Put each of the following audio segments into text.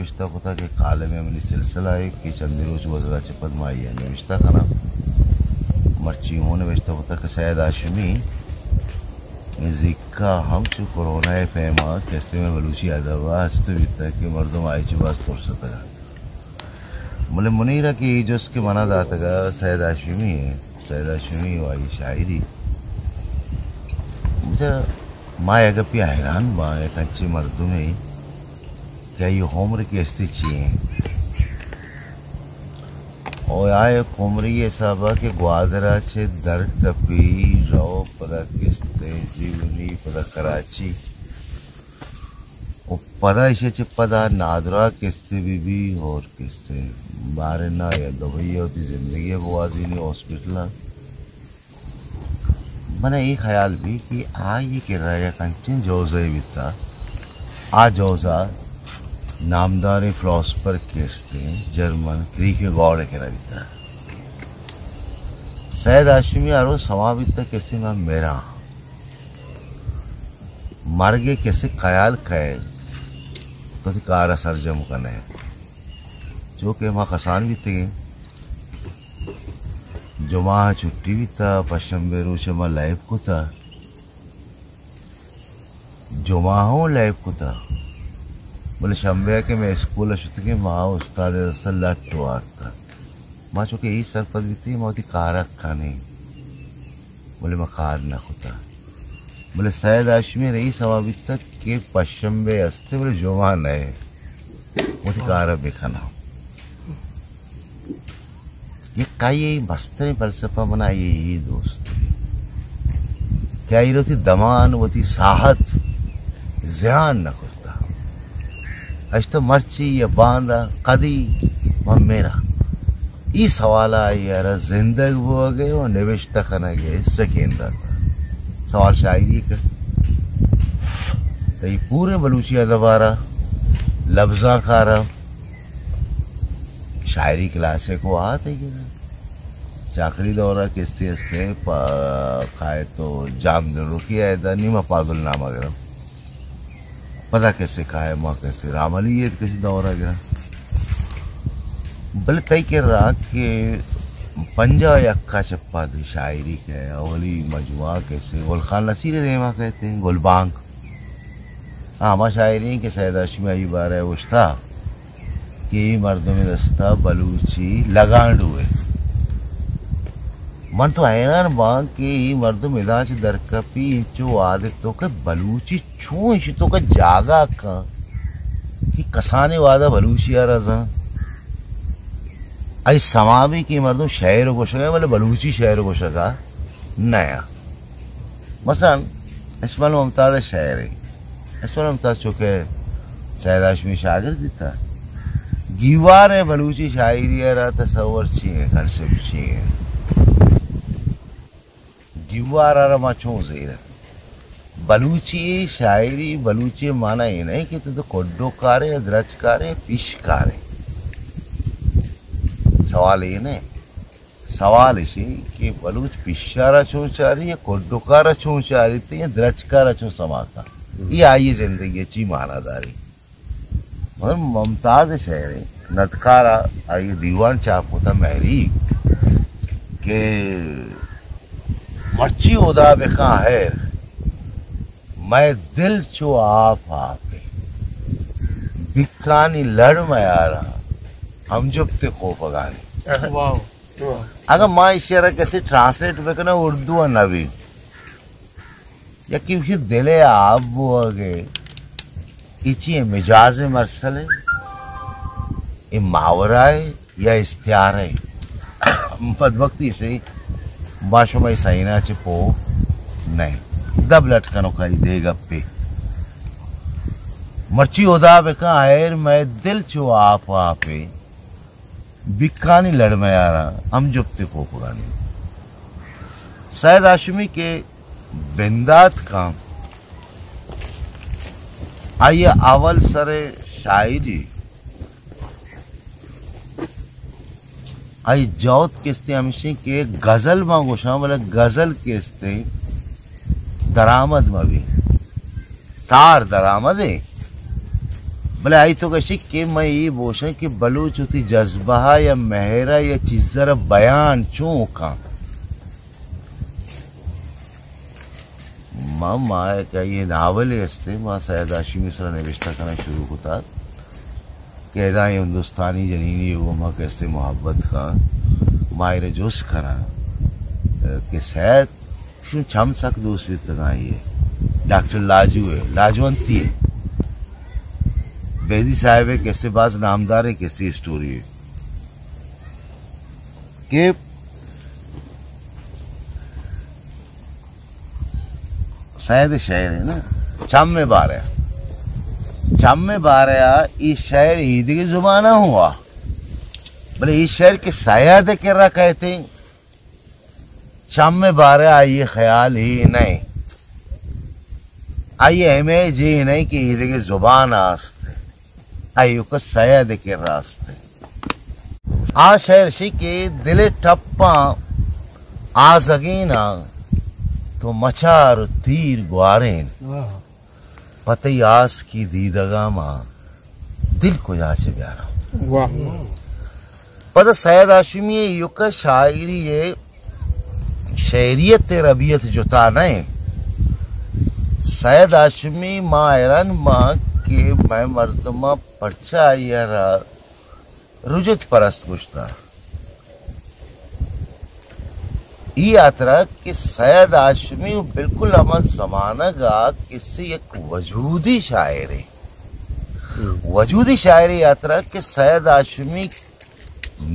नविश्ता को था कि काले में अपनी सिलसिला है कि चंदी रोज वजरा चपद माई है नविश्ता खाना मर्ची हो नविश्ता को था कि सैयद हाशमी जिक्का हम चु कोरोना है फेमा कैसे में बलूची अदवा हस्ते बीता कि मर्दों आई ची बात तोड़ सकता है बोले मुनीरा की जो उसके मना दाता का सैयद हाशमी है सैयद हाशमी वाली शायरी मुझे माँ अगर भी हैरान बा एक अच्छी मर्दों में क्या ये होमर की स्थिति है और आए कोमरी ये सब के ग्वादरा से दर कपी रो पदा किस्ते जीवनी पदा कराची और पदा इसे चे पदा नादरा किस्ते भी और किस्ते बारे ना या दवाई होती जिंदगी गुआजी नहीं हॉस्पिटल मैंने ये ख्याल भी कि आ ये कह रहा है कंचन जोज़े बिता आ जोज़ा नामदार philosopher Keste German Greek Gaur के बिता सैयद हाशमी आरो समाविता कैसे मैं मेरा मर गए कैसे ख्याल कहे तो कार सरजम करने जो कि माँ खसान भी थे जुमा छुट्टी भी था पश्चिम बेरूश में लाइव को था जुमा हो लाइव को था बोले शंबे के मैं स्कूल शुद्ध के माँ उस्ताद लट्टू आता माँ चूँकि यही सरपद भी थी माँ कार रखा नहीं बोले मैं कार न खुदा बोले सैयद हाशमी रही सवाबित तक के पश्चिम बे हस्ते बोले जुमा नए मोती कार बेखाना ये काई मस्तरी फलसफा बना ये दोस्त क्या ये रोती दमान वोती साहत ज़्यान न करता अष्ट मर्ची या बांधा कदी मेरा ये सवाल आई यार जिंदगी वो गए और निविष्ट खाना गए सेकेंड सवाल शायरी का तो ये पूरे बलूचिया दबारा लफ्जा खारा शायरी क्लासे को आते चाकरी दौरा किस्ते हस्ते खाए तो जाम रुकी आए था नीमा पागुल नाम अगर पता कैसे खाए माँ कैसे रामली ये किसी दौरा गिरा बल तय कर रहा कि पंजा यक्का चप्पा थी शायरी के अवली मजमुआ कैसे गुल खान नसीर देमा कहते हैं गुलबांग हाँ माँ शायरी के सैयद हाशमी आई बार है उश्ता कि मर्दों में दस्ता बलूची लगान हुए मन तो हैरान बांग कि मर्दों में दाच दरकपी इंचो आदत तो के बलूची छू इंच तो के जागा का कि कसाने वादा बलूची आ रहा आई समावी की मर्दों शहर को शका बोले बलूची शहर को शका नया मसलन इसमाल मुमताज़ शहर है इसमाल मुमताज़ चुके सैयद हाशमी शागिर्द था गीवार है बलूची शायरी रहा तस्वर चाहिए घर से चाहिए गीवार आ रहा छो ज़ेर बलूची शायरी बलूची माना ये नहीं कि तो कोड्डोकार है द्रजकार है पिशकार है सवाल ये नहीं सवाल इसी कि बलूच पिशारा छो चाह रही है कोड्डोकार छो चाह रही थी या द्रजकार छो समाता ये आई जिंदगी अच्छी मानादारी मगर मुमताज़ शहर नदकारा आई दीवान चाप होता मेरी के मर्ची उदा बेका है मैं दिल चो आप आपे बिकानी लड़ में आ रहा हम जुबते को पगानी अगर माँ इशारा कैसे ट्रांसलेट बेकना उर्दू और नबी या किसी दिले आप वो आगे इची मिजाज मरसल है ये मावरा है या इख्तियार है बदबख्ती से बाशुमाई साइना चिपो नहीं दब लटकनो खाई देगा पे मर्ची उदा बेका आयर मैं दिल चो आप आपे बिकानी लड़ में आ रहा हम जुबते को पुरानी सैयद हाशमी के बिंदात काम आइए अवल सरे शायरी आई जौत किस्ते हमेशा के गजल में घुसा बोले गजल किस्ते दरामद में भी तार दरामद है भले आई तो कशी कि मैं ये बोशे कि बलूच होती जज्बा या मेहरा या चीजर बयान चूं का माँ क्या ये नावल असते माँ सैयद हाशिमी सर निविष्टा करना शुरू होता कहदा ये हिंदुस्तानी जनीनी युगमा कैसे मोहब्बत का मायरे जोश करा कि सैयद शुं छम सक दूसरी तरह ये डॉक्टर लाजू है लाजवंती है बेदी साहब है कैसे बाज नामदार है कैसी स्टोरी है कि सैयद शहर है ना छम में बारया इस शहर ईद की जुबाना हुआ बोले इस शहर के सैयद के रहा कहते छम में बारया ये ख्याल ही नहीं आइए हमें जी नहीं कि ईद की जुबान आस्ते आयु को सैयद के रास्ते आ शहर शी के दिले टप्पा आ सगीना तो मचार तीर ग्वारेन पतई आस की दीदगा मां दिल को जाचे प्यारा पर सैयद हाशिमी युग शायरी ये शहरियत रबियत जुता नहीं सैयद हाशिमी माँ हैरान माँ के मैं मर्दमा पर्चा यार रुजत परस्त गुश्ता ये यात्रा कि सैयद हाशिमी बिल्कुल अमल जमाना का किसी एक वजूदी शायर है वजूदी शायरी यात्रा कि सैयद हाशिमी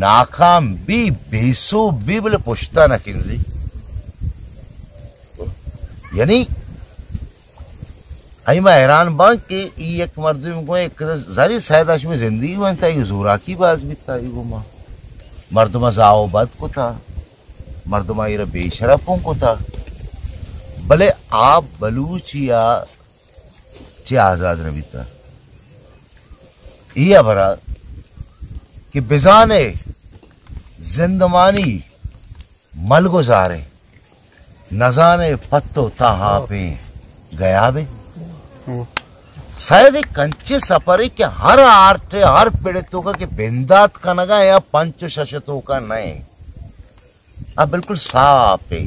नाकाम भी बेसो भी बोले पुश्ता न किंजी यानी आई मैं हैरान बा कि एक मर्द को एक जारी सैयद हाशिमी जिंदगी में था ये जोरा की बात भी था ये माँ मर्दमा जाओ बद को था मर्दमा ये बेशरफों को था भले आप बलूचिया चे आजाद रवि था ये भरा कि बिजाने जिंदमानी मल गुजारे नजाने पत्तो ताहा पे गया बे शायद एक कंचे सफरे के हर आर्ट हर पीड़ितों का कि बिंदात का नगा या पंच शशतों का नहीं अब बिल्कुल साफ है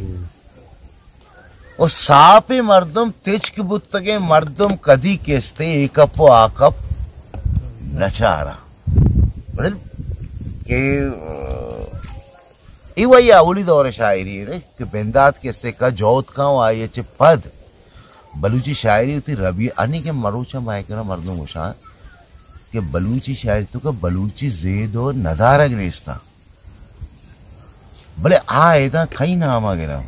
और साफ ही मर्दम तेज की बुत्तगे मर्दम कदी केस्ते एकप आकप नचारा मतलब के इवही अवली दौर शायरी है कि बिंदात केस्ते का जोत का आये चे पद बलूची शायरी होती रबी अन्य के मरोचा मायकरा मर्दों गुशा कि बलूची शायरी तो का बलूची जेद और नदारग नेस्ता भले आए था कहीं नाम आ गिरा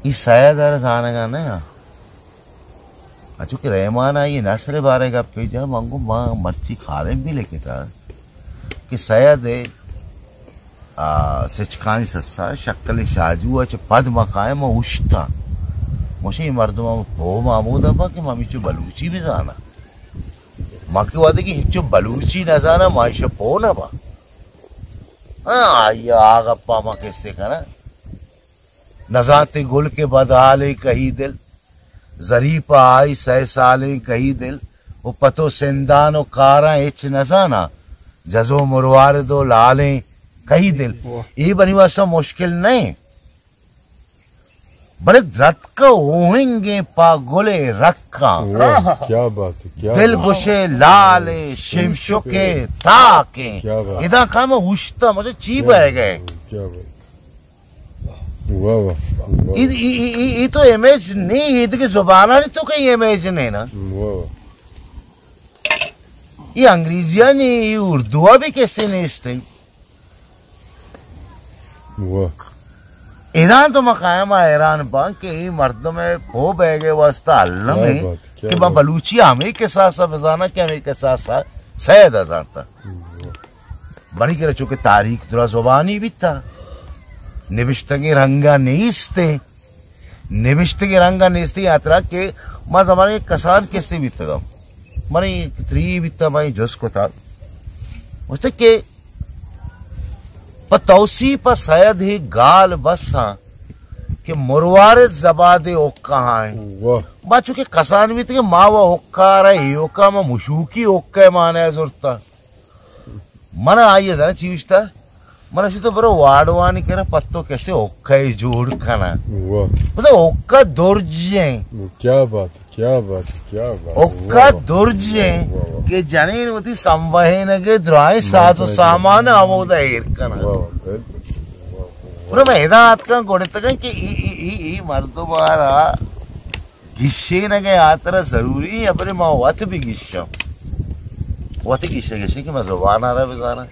इस सैयद अरजाना का ना चूंकि रहमान आई नसर बारे का पेजा मंगू माँ मर्ची खाले भी लेके था कि सैयद सिचखानी सस्सा शक्ल शाजू अच्छे पद मकायम उश्ता मुझे मर्दमा भो मामूद अबा कि मम्मी चो बलूची भी जाना माँ के वादे की हिचो बलूची न जाना माइशा पो ना बा हाँ आग अप्पा माँ कैसे करा नजाते गुल के बदहाले कही दिल जरीपा आई सह साले कही दिल वो पतो सिंदानो कारा इच नजाना जजो मुरवार दो लाले कही दिल ये बनी वासा मुश्किल नहीं बड़े द्रत का ओहेंगे पागुले रखा क्या बात है क्या दिल बुशे लाले शिमशुके ताके इधर काम उश्ता मुझे चीप है गए क्या बात वाह वाह ये तो इमेज नहीं ईद की जुबाना नहीं तो कहीं इमेज नहीं ना ये अंग्रेजिया नहीं ये उर्दुआ भी कैसे नहीं इसते वाह ईरान तो मकायम ईरान बा के मर्दों में हो बह गए वास्ता अल्लाह में कि मैं बलूची हमें के साथ साथ बजाना कि हमें के साथ साथ सैयद अजाता बड़ी कर चुके तारीख दुरा जुबानी भी था निविष्टगे रंगा नेस्ते निविष्टगे रंगा नेस्ते यात्रा के मां हमारे कसान कैसे भी तगा मारे त्री भी था भाई जस को था उससे के पर तौसी पर शायद ही गाल बसा कि मुरवारिद जबादे ओक्का है बा चूंकि कसान भी थे माँ व ओक्का रहा ओक्का मा मुशूकी ओक्का माने जुरता मन आइए जरा चीजता मन तो बरो वाड़वानी करे पत्तो कैसे ओक्का जोड़ खाना मतलब ओक्का दुर्जे क्या बात क्या बात क्या बात ओक्का दुर्जे के जाने होती संवहन के द्राय साजो सामान आमोदा एरकना मैं हेदात गोड़ता कि ई मर्दोबारा गिस्से न गए आतरा जरूरी अपने माँ वत भी गिस्सा वत गिस्से गिस्से कि मैं जुबान आ रहा बेचारा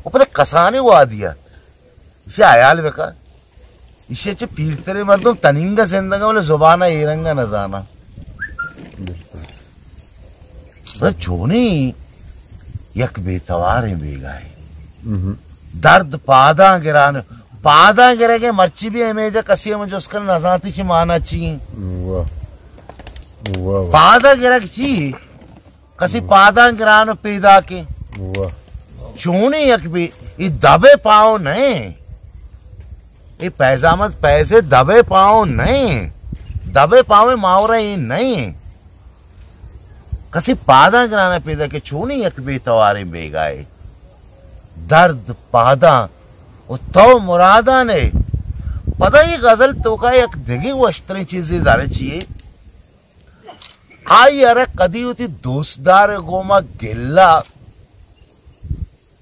वो पता कसाने वो आ दिया इसे आयाल बेका इसे चे पीरतरे मर्दों तनिंगा जिंदगा बोले जुबाना एरंगा न जाना मतलब छोने यक बेतवारे बेगाए दर्द पादा गिरेगे मर्ची भी हमें कसी मुझे उसका नजाती से माना चाहिए पादा गिरक ची कसी पादा गिरान पैदा के चूनी यक भी ये दबे पाओ नहीं ये पैजामत पैसे दबे पाओ नहीं दबे पाओ मावरा ये नहीं कसी पादा गिराना पैदा के चूनी यक भी तवारे बेगाए दर्द पादा वो तो मुरादा ने पता ये गजल तो का एक दिगी वस्त्री चीजें जाने चाहिए आई अरे कदी होती दोस्तदार गोमा गिल्ला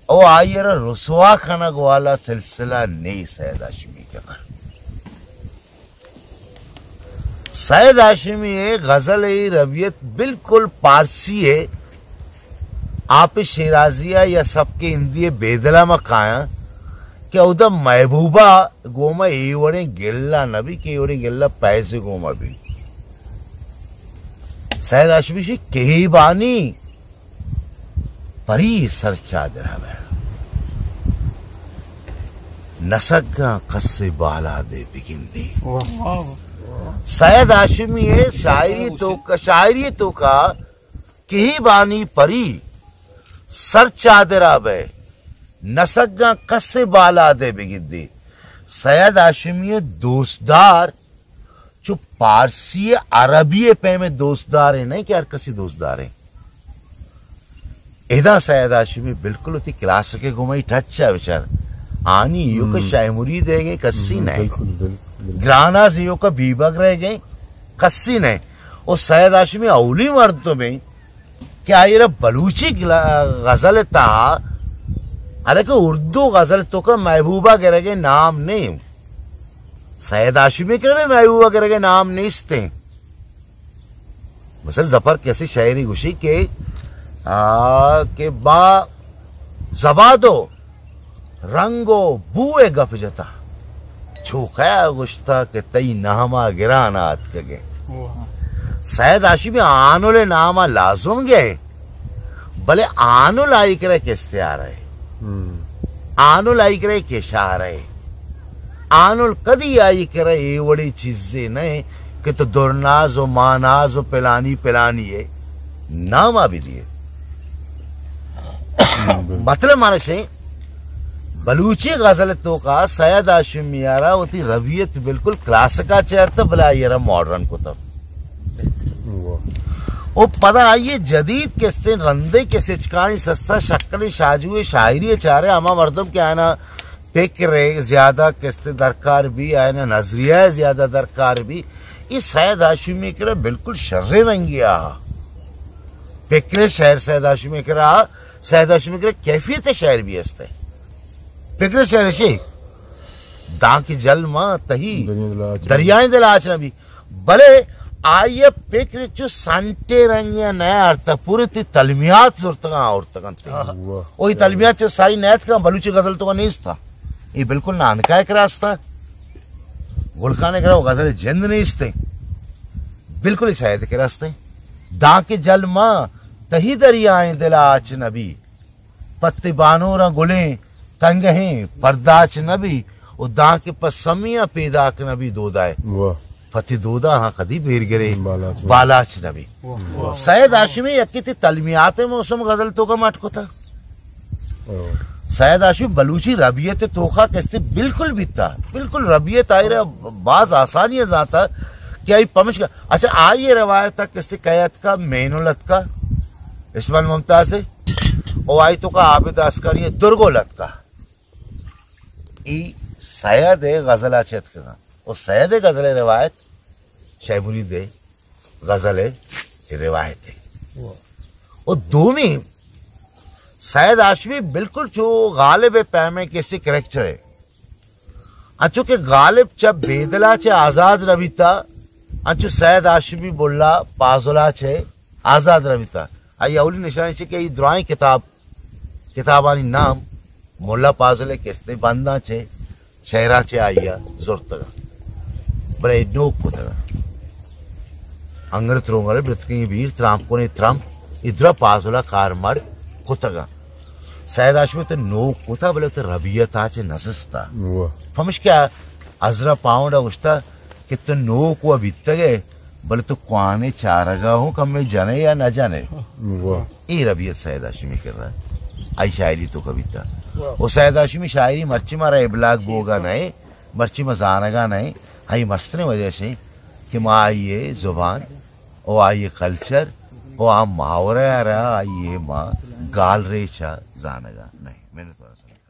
ओ आई अरे रुसवा खाना ग्वाला सिलसिला नहीं सैयद हाशमी का सैयद हाशमी है गजल है रवियत बिल्कुल पारसी है आप शिराजिया या सबके हिंदी बेदला में खाया क्या उधर महबूबा गोमा एवड़े गिल्ला नबी के एवड़े गिल्ला पैसे गोमा भी सैयद हाशमी से कही बानी परी सर चादर है नसगा कस्से बाला दे बिगिंदी सैयद हाशमी है शायरी तो का कही बानी परी सर चादरा बे नसगा कस्से बाला दे बिगिद्दी सैयद हाशमी दोस्तदार जो पारसी अरबी पे में दोस्तदार है नहीं कि हर कसी दोस्तदार है एदा सैयद हाशमी बिल्कुल उती क्लास के घुमाई टच है बेचार आनी यो का शायमुरी दे गए कस्सी नहीं ग्राना से यो का बीबक रह गए कस्सी नहीं और सैयद हाशमी औली मर्दों में क्या ये बलूची गजल था हालांकि उर्दू गजल तो का महबूबा गिर के नाम नहीं सैयद हाशमी के महबूबा गिर के नाम नहीं इसते मसल जफर कैसी शायरी गुशी के बा जबादो रंगो बुए गप जता छूखया गुश्ता के तई नामा गिराना के सैयद हाशमी आनोले नामा लाजुम गए भले आनो लाई करे किस्ते आ रहे आनुल आई करे केशा रहे आनुल कदी आई करे ये बड़ी चीजें नहीं कि तो दुरनाज हो मानाज हो पिलानी है नाम भी दिए मतलब माने से बलूची गजलतों का सैयद हाशमी यारा होती रवियत बिल्कुल क्लासिका चेहरा भला यारा मॉडर्न कुतब वो पता आइए जदीद किस्ते रंदे के सिचकानी सस्ता शक्ल शाजुए शायरी चारे अमा मर्दम के आना फिक्र ज्यादा किस्ते दरकार भी आए ना नजरिया ज्यादा दरकार भी ये सैयद हाशमी के बिल्कुल शर्रे रंगिया फिक्र शहर सैयद हाशमी के सैयद हाशमी के कैफियत शहर भी हस्ते फिक्र शहर से दां की जल मां तही दरियाएं दिलाच नबी भले आइए फिक्र जो संटे रंगिया नया अर्थ पूरे तलमियात जुर्तगा और तक वही तलमियात जो सारी नैत का बलूची गजल तो का नहीं था ये बिल्कुल नानका एक रास्ता गुलखाने करा वो गजल जिंद नहीं इसते बिल्कुल ही शायद के रास्ते दां के जल मां तही दरियाएं दिलाच नबी पत्ते बानोरा गुले तंग हैं पर्दाच नबी और दां के पसमिया पैदा के नबी दोदाए फति दोदा हाँ कदी बेर गिरे बालाच नबी सैयद हाशमी यकी तलमियात मौसम गजल तो का मटको था सैयद हाशमी बलूची रबियत तोखा कैसे बिल्कुल भी था, बिल्कुल रबियत आई रहा बाज आसानी जाता क्या ही पमश का। अच्छा ये रवायत था किससे कैद का मेनुलत का इस्माइल मुमताज से और आई तो का आबिद अस्करी दुर्गोलत का ई सैयद गजल चेत का और सैयद गजल रिवायत शैबुनी दे गजल रिवायत है और दोनों सैयद हाशमी बिल्कुल जो गालिब पैमे कैसे करेक्टर है अच्छो के गालिब जब बेदला चे आजाद रविता अच्छो सैयद हाशमी बोला पाजोला चे आजाद रविता आई अवली निशानी चे कि दुआई किताबानी नाम मोल्ला पाजोले किस्ते बंदा चे शहरा चे आइया जोरतगा बड़े नोक को तगा अंगर त्रोंगले ब्रतकी वीर त्राम कोने त्राम इधर पाजोला कारमर कुतगा सैयद हाशमी तो नोक कुता बोले तो रबियत आचे नसस्ता फमश क्या अजरा पाउंडा उस्ता कि तो नोक वो बितगे बोले तो क्वाने चारगा हूँ कम में जाने या न जाने ये रबियत सैयद हाशमी कर रहा है आई शायरी तो कविता वो सैयद हाशमी शायरी मर्ची मारा इबलाग बोगा नहीं मर्ची मजानगा नहीं आई मस्तने वजह से कि माँ आइए जुबान ओ आइए कल्चर ओ आ मुहावरा आ रहा आइए माँ गाल रेचा जानगा नहीं मैंने थोड़ा सा